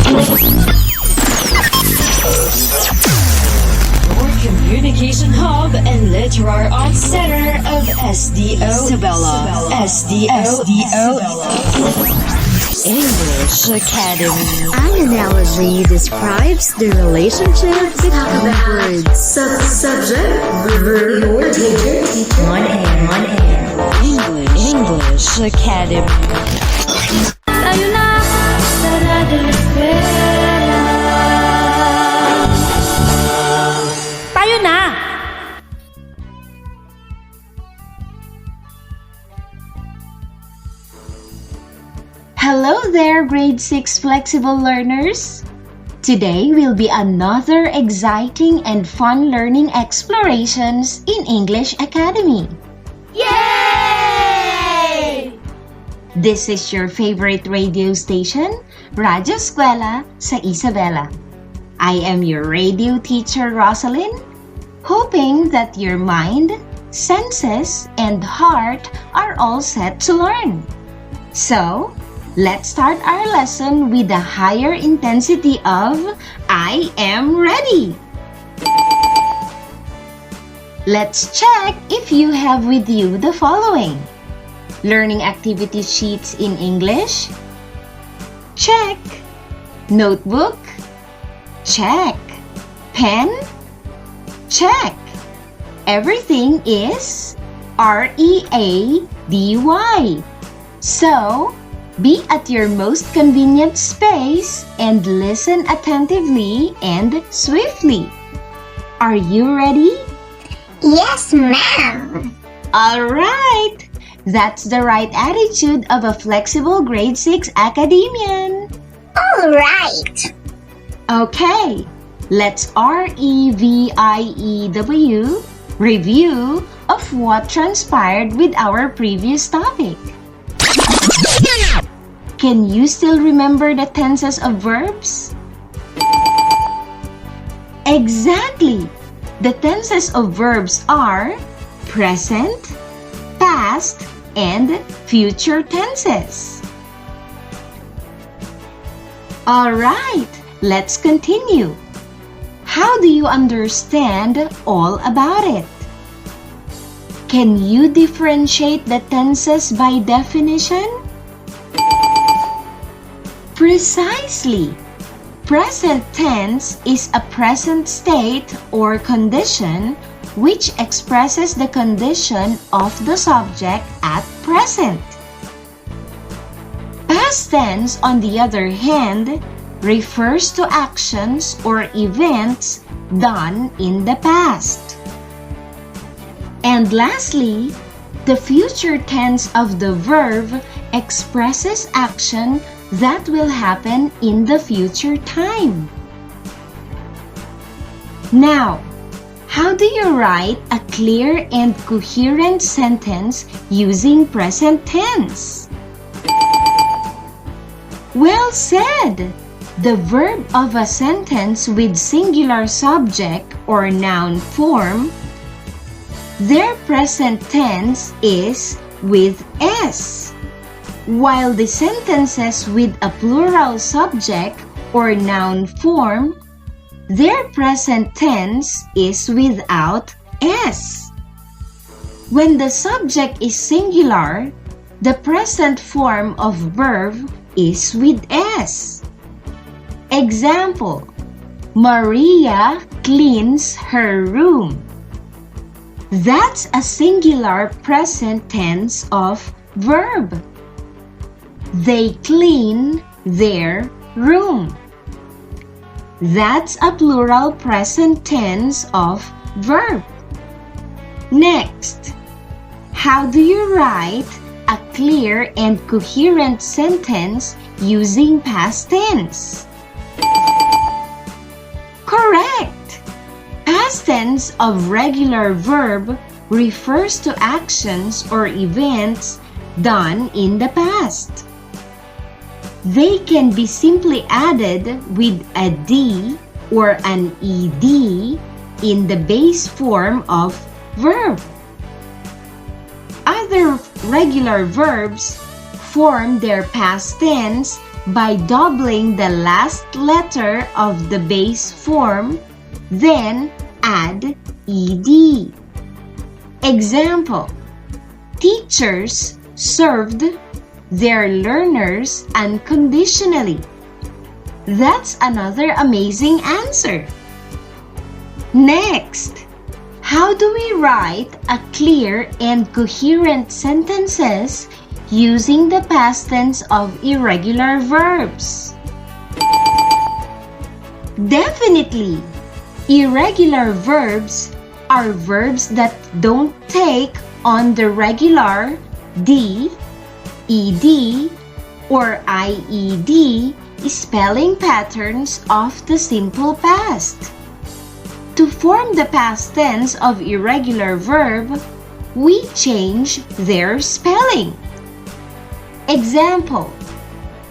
Your communication hub and literary arts center of SDO Isabela. SDO English Academy. An analogy describes the relationship between words. Subject, verb, or teacher. One and English Academy. Tayo na sa Radyo Eskwela. Tayo na! Hello there, grade 6 flexible learners! Today will be another exciting and fun learning explorations in English Academy. Yay! This is your favorite radio station, Radyo Eskwela sa Isabela. I am your radio teacher, Rosalyn, hoping that your mind, senses, and heart are all set to learn. So, let's start our lesson with a higher intensity of I am ready. Let's check if you have with you the following. Learning activity sheets in English? Check. Notebook? Check. Pen? Check. Everything is ready. So, be at your most convenient space and listen attentively and swiftly. Are you ready? Yes, ma'am. All right! That's the right attitude of a flexible grade 6 academician. All right. Okay, let's review of what transpired with our previous topic. Can you still remember the tenses of verbs? Exactly! The tenses of verbs are present, past, and future tenses. Alright, let's continue. How do you understand all about it? Can you differentiate the tenses by definition? Precisely! Present tense is a present state or condition which expresses the condition of the subject at present. Past tense, on the other hand, refers to actions or events done in the past. And lastly, the future tense of the verb expresses action that will happen in the future time. Now, how do you write a clear and coherent sentence using present tense? Well said! The verb of a sentence with singular subject or noun form, their present tense is with S, while the sentences with a plural subject or noun form, their present tense is without S. When the subject is singular, the present form of verb is with S. Example, Maria cleans her room. That's a singular present tense of verb. They clean their room. That's a plural present tense of verb. Next, how do you write a clear and coherent sentence using past tense? Correct! Past tense of regular verb refers to actions or events done in the past. They can be simply added with a D or an ED in the base form of verb. Other regular verbs form their past tense by doubling the last letter of the base form, then add ed. Example: teachers served their learners unconditionally. That's another amazing answer. Next, how do we write a clear and coherent sentences using the past tense of irregular verbs? Definitely! Irregular verbs are verbs that don't take on the regular d, ed, or ied spelling patterns of the simple past. To form the past tense of irregular verb, we change their spelling. Example: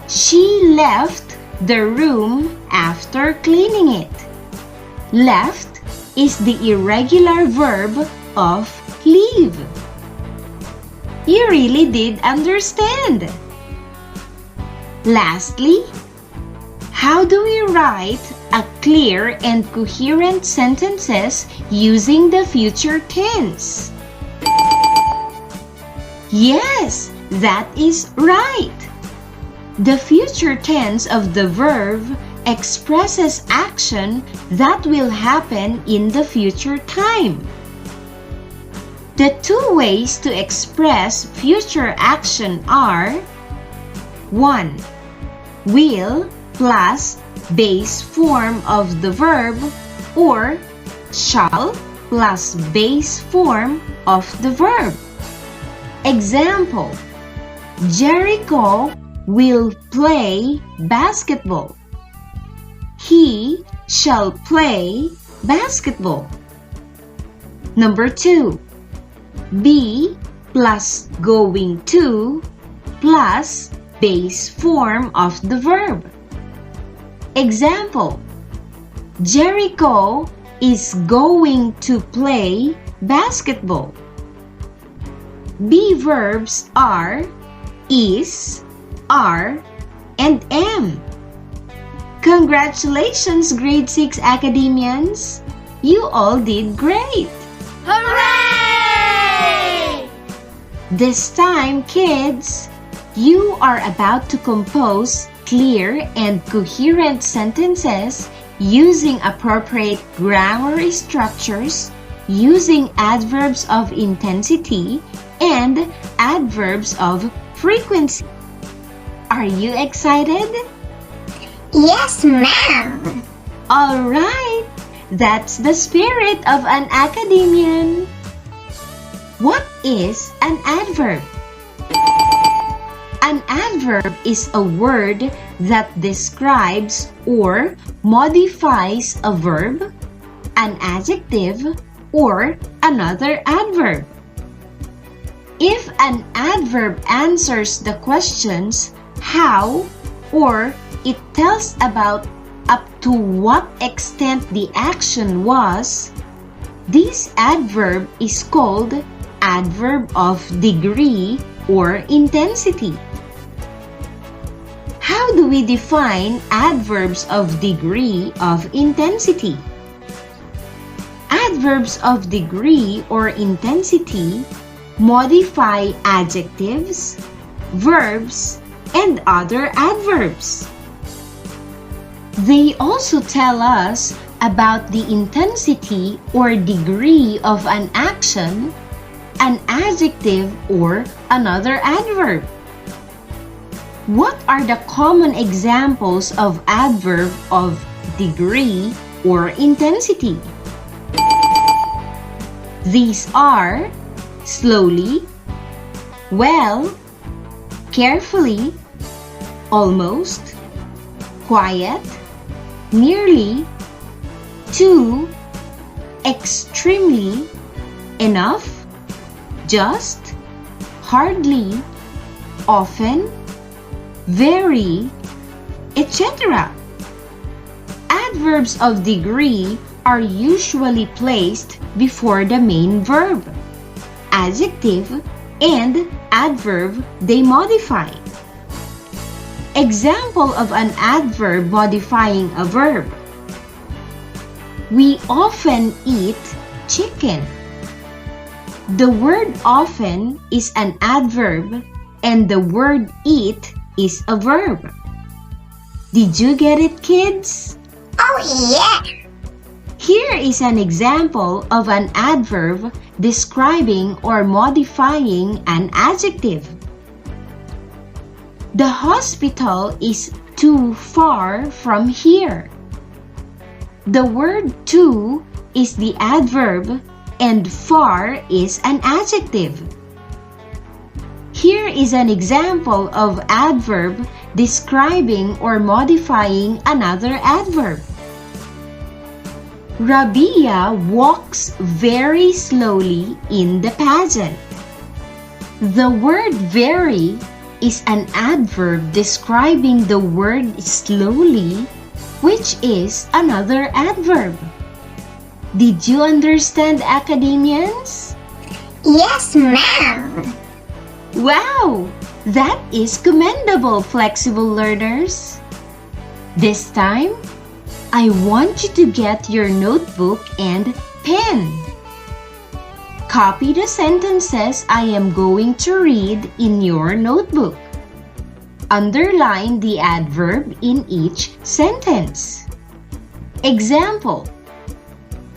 she left the room after cleaning it. Left is the irregular verb of leave. You really did understand. Lastly, how do we write a clear and coherent sentences using the future tense? Yes, that is right. The future tense of the verb expresses action that will happen in the future time. The two ways to express future action are: 1. Will plus base form of the verb, or shall plus base form of the verb. Example: Jericho will play basketball. He shall play basketball. Number 2. Be plus going to plus base form of the verb. Example: Jericho is going to play basketball. Be verbs are is, are, and am. Congratulations, grade 6 academians! You all did great! Hooray! This time, kids, you are about to compose clear and coherent sentences using appropriate grammar structures, using adverbs of intensity and adverbs of frequency. Are you excited? Yes, ma'am. All right, that's the spirit of an academician. What is an adverb? An adverb is a word that describes or modifies a verb, an adjective, or another adverb. If an adverb answers the questions how, or it tells about up to what extent the action was, this adverb is called adverb of degree or intensity. How do we define adverbs of degree of intensity? Adverbs of degree or intensity modify adjectives, verbs, and other adverbs. They also tell us about the intensity or degree of an action, an adjective, or another adverb. What are the common examples of adverb of degree or intensity? These are slowly, well, carefully, almost, quiet, nearly, too, extremely, enough, just, hardly, often, very, etc. Adverbs of degree are usually placed before the main verb, adjective, and adverb they modify. Example of an adverb modifying a verb. We often eat chicken. The word often is an adverb and the word eat is a verb. Did you get it, kids? Oh yeah! Here is an example of an adverb describing or modifying an adjective. The hospital is too far from here. The word too is the adverb and far is an adjective. Here is an example of adverb describing or modifying another adverb. Rabia walks very slowly in the pageant. The word very is an adverb describing the word slowly, which is another adverb. Did you understand, academians? Yes, ma'am. Wow! That is commendable, flexible learners. This time, I want you to get your notebook and pen. Copy the sentences I am going to read in your notebook. Underline the adverb in each sentence. Example: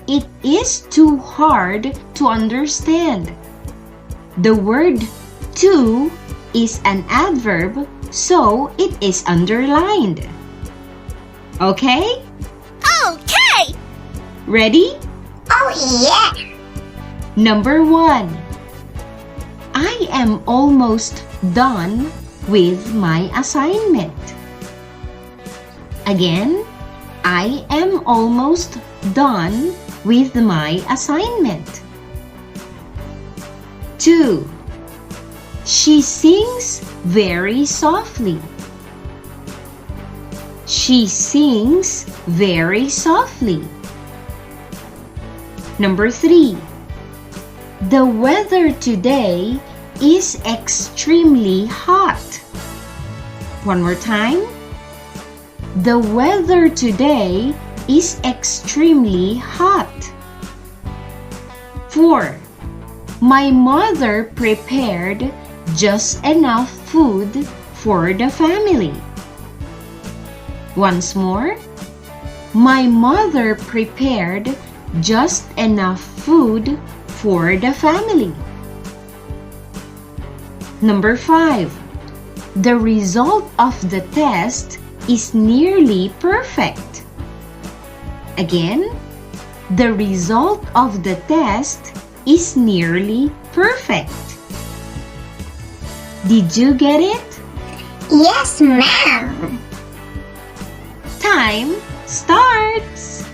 it is too hard to understand. The word too is an adverb, so it is underlined. Okay? Okay! Ready? Oh yeah! Number 1. I am almost done with my assignment. Again, I am almost done with my assignment. 2. She sings very softly. She sings very softly. Number 3. The weather today is extremely hot. One more time. The weather today is extremely hot. 4. My mother prepared just enough food for the family. Once more. My mother prepared just enough food for the family. Number 5. The result of the test is nearly perfect. Again, the result of the test is nearly perfect. Did you get it? Yes, ma'am. Time starts!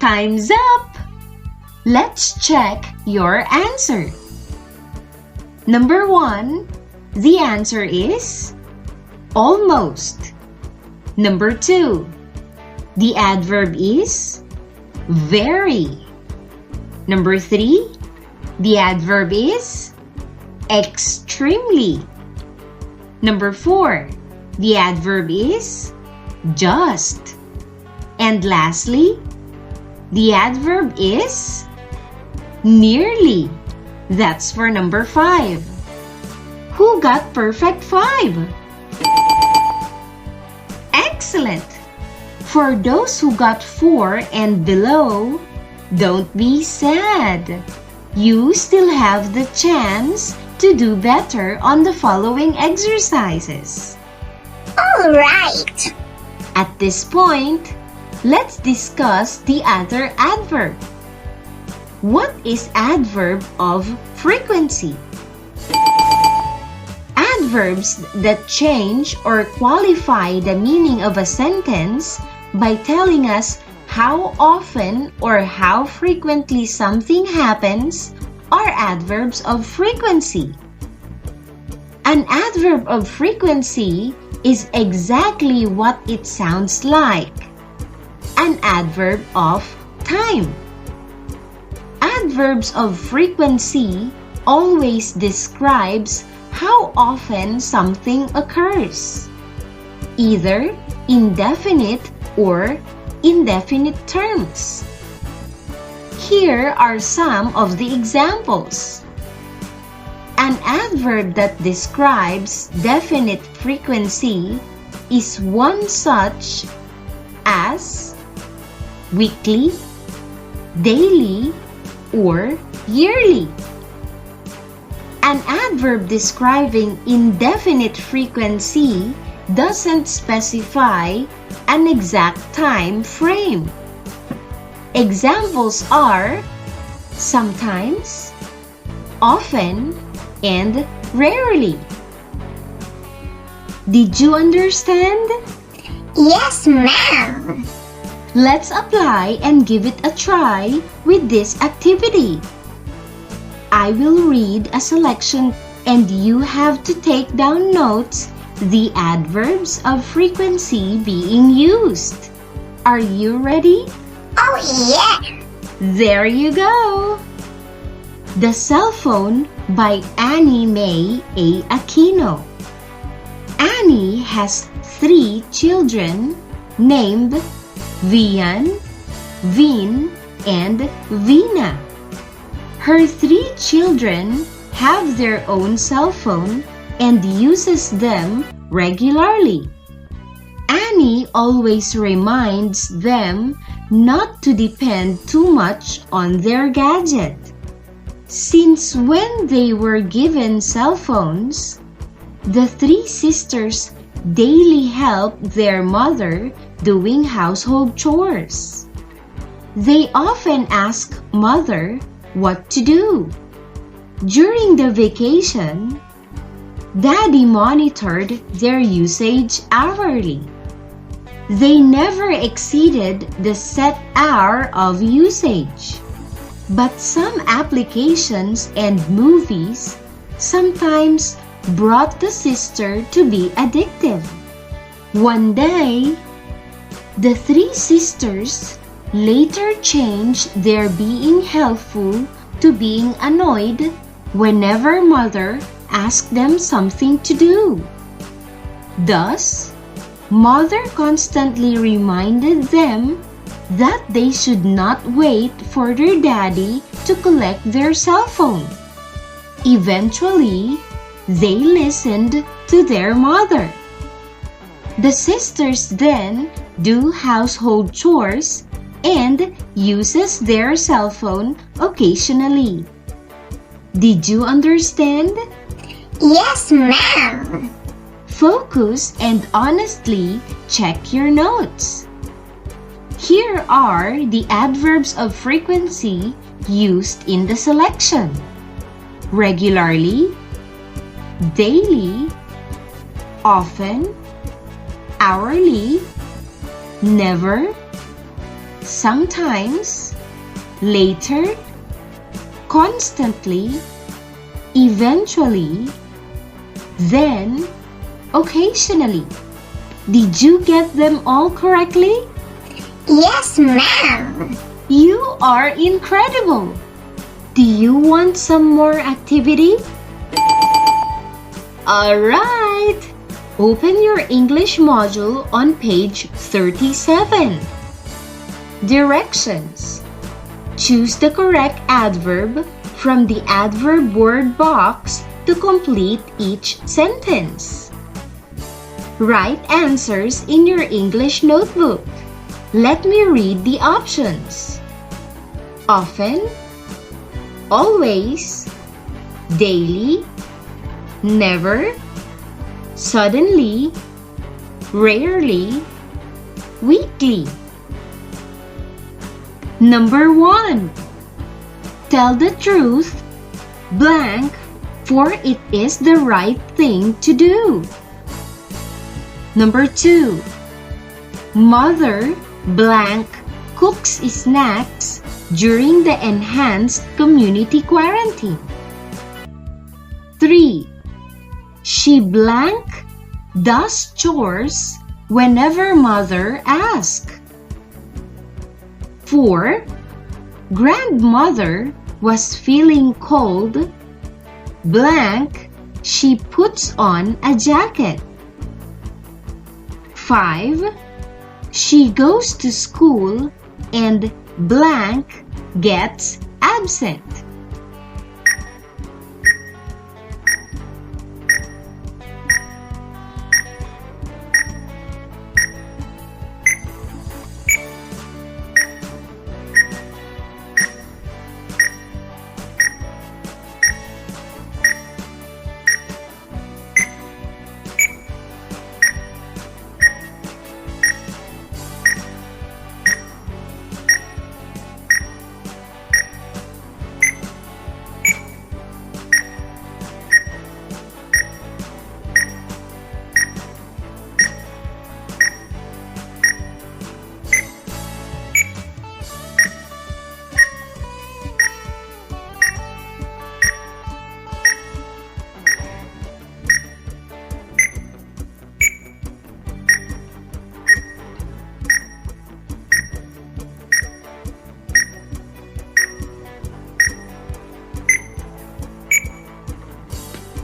Time's up! Let's check your answer. Number 1, the answer is almost. Number 2, the adverb is very. Number 3, the adverb is extremely. Number 4, the adverb is just. And lastly, the adverb is nearly. That's for number 5. Who got perfect 5? Excellent! For those who got 4 and below, don't be sad. You still have the chance to do better on the following exercises. All right. At this point, let's discuss the other adverb. What is adverb of frequency? Adverbs that change or qualify the meaning of a sentence by telling us how often or how frequently something happens are adverbs of frequency. An adverb of frequency is exactly what it sounds like. An adverb of time. Adverbs of frequency always describes how often something occurs, either in definite or indefinite terms. Here are some of the examples. An adverb that describes definite frequency is one such as weekly, daily, or yearly. An adverb describing indefinite frequency doesn't specify an exact time frame. Examples are sometimes, often, and rarely. Did you understand? Yes, ma'am. Let's apply and give it a try with this activity. I will read a selection and you have to take down notes the adverbs of frequency being used. Are you ready? Oh, yeah. There you go! The Cell Phone by Annie Mae A. Aquino. Annie has 3 children named Vian, Vin, and Vina. Her 3 children have their own cell phone and uses them regularly. Annie always reminds them not to depend too much on their gadget. Since when they were given cell phones, the 3 sisters daily help their mother doing household chores. They often ask mother what to do. During the vacation, Daddy monitored their usage hourly. They never exceeded the set hour of usage. But some applications and movies sometimes brought the sister to be addictive. One day, the 3 sisters later changed their being helpful to being annoyed whenever mother asked them something to do. Thus, mother constantly reminded them that they should not wait for their daddy to collect their cell phone. Eventually, they listened to their mother. The sisters then do household chores and uses their cell phone occasionally. Did you understand? Yes, ma'am. Focus and honestly check your notes. Here are the adverbs of frequency used in the selection: regularly, daily, often, hourly, never, sometimes, later, constantly, eventually, then, occasionally. Did you get them all correctly? Yes, ma'am. You are incredible! Do you want some more activity? Alright! Open your English module on page 37. Directions. Choose the correct adverb from the adverb word box to complete each sentence. Write answers in your English notebook. Let me read the options. Often, always, daily, never, suddenly, rarely, weekly. Number 1. Tell the truth, blank, for it is the right thing to do. Number 2. Mother, blank, cooks snacks during the enhanced community quarantine. 3. She blank does chores whenever mother asks. 4. Grandmother was feeling cold, blank, she puts on a jacket. 5. She goes to school and blank gets absent.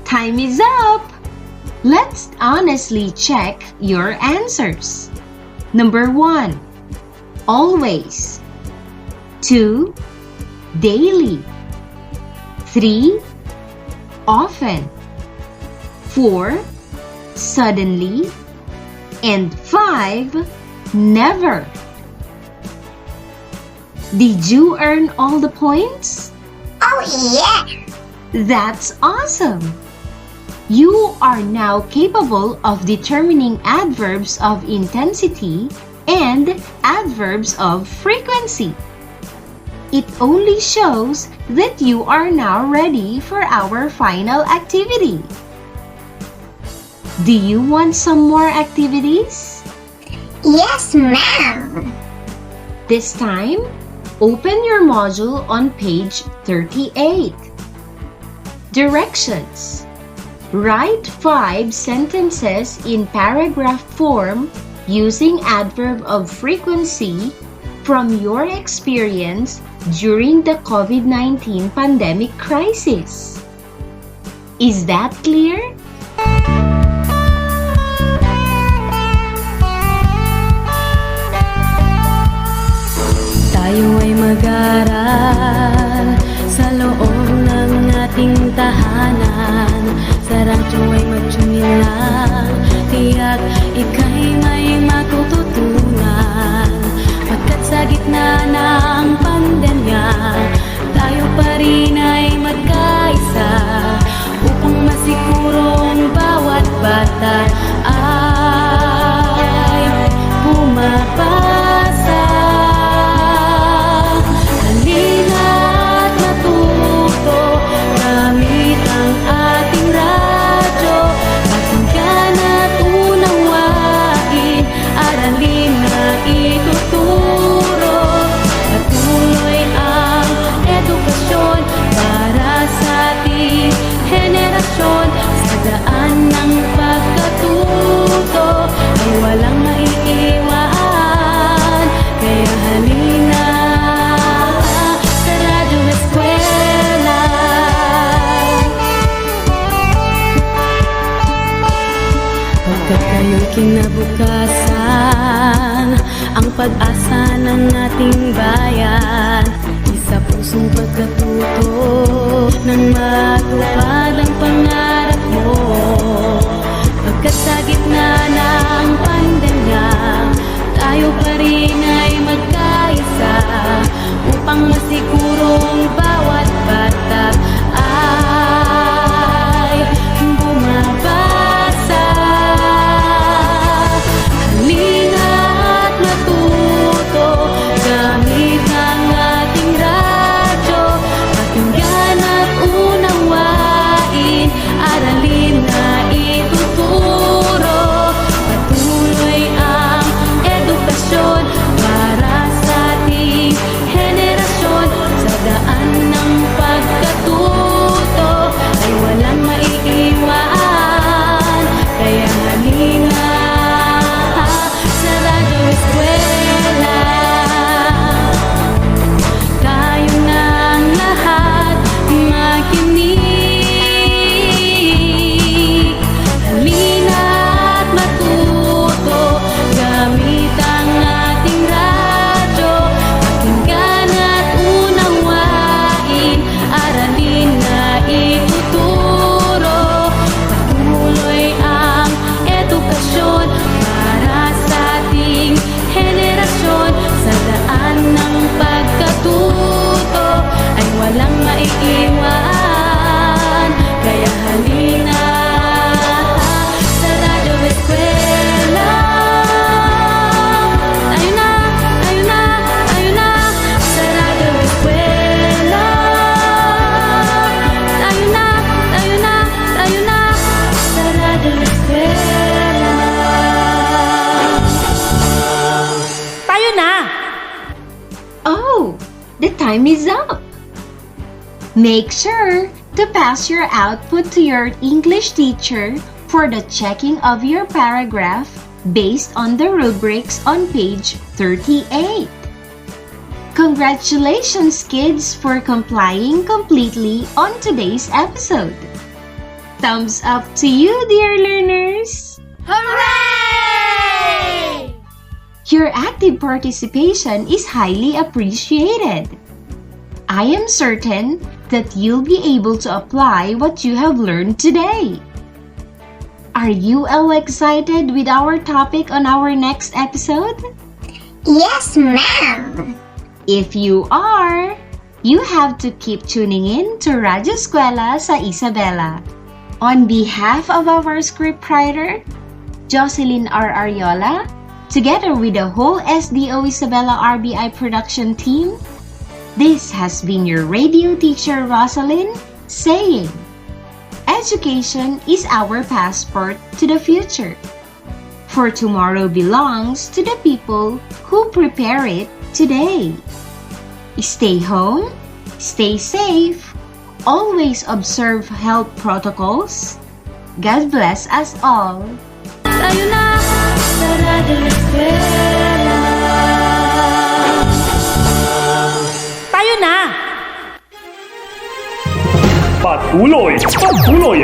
Time is up! Let's honestly check your answers. Number 1. Always. 2. Daily. 3. Often. 4. Suddenly. And 5. Never. Did you earn all the points? Oh yeah! That's awesome! You are now capable of determining adverbs of intensity and adverbs of frequency. It only shows that you are now ready for our final activity. Do you want some more activities? Yes, ma'am. This time, open your module on page 38. Directions. Write 5 sentences in paragraph form using adverb of frequency from your experience during the COVID-19 pandemic crisis. Is that clear? Tayo ay mag-aral sa loob ng ating tahanan. Sa radyo ay mag-tune lang, tiyak ika'y may matututunan. Pagkat sa gitna ng pandemya, tayo pa rin ay magkaisa upang masigurong bawat bata ay pumapasa. Halina't matuto gamit ang ating radyo, pakinggan at unawain, aralin na ituturo. Patuloy ang edukasyon para sa ating henerasyon. Sa daan ng pagkatuto ay walang maiiwan. Kaya halina sa Radyo Eskwela. Pagkat kayo'y kinabukasan, ang pag-asa ng ating bayan. Isa pusong pagkatuto nang matupad ang pangarap. the time is up. Make sure to pass your output to your English teacher for the checking of your paragraph based on the rubrics on page 38. Congratulations, kids, for complying completely on today's episode. Thumbs up to you, dear learners! Hooray! Your active participation is highly appreciated. I am certain that you'll be able to apply what you have learned today. Are you all excited with our topic on our next episode? Yes, ma'am. If you are, you have to keep tuning in to Radyo Eskwela sa Isabela. On behalf of our scriptwriter, Jocelyn R. Ariola, together with the whole SDO Isabela RBI production team, this has been your radio teacher Rosalind saying, education is our passport to the future. For tomorrow belongs to the people who prepare it today. Stay home, stay safe, always observe health protocols. God bless us all. Tayo na sa Radyo Eskwela. Tayo na! Patuloy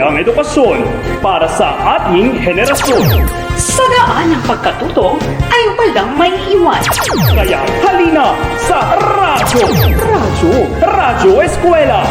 ang edukasyon para sa ating henerasyon. Sa daan ng pagkatuto ay walang may iwan. Kaya halina sa Radyo Eskwela!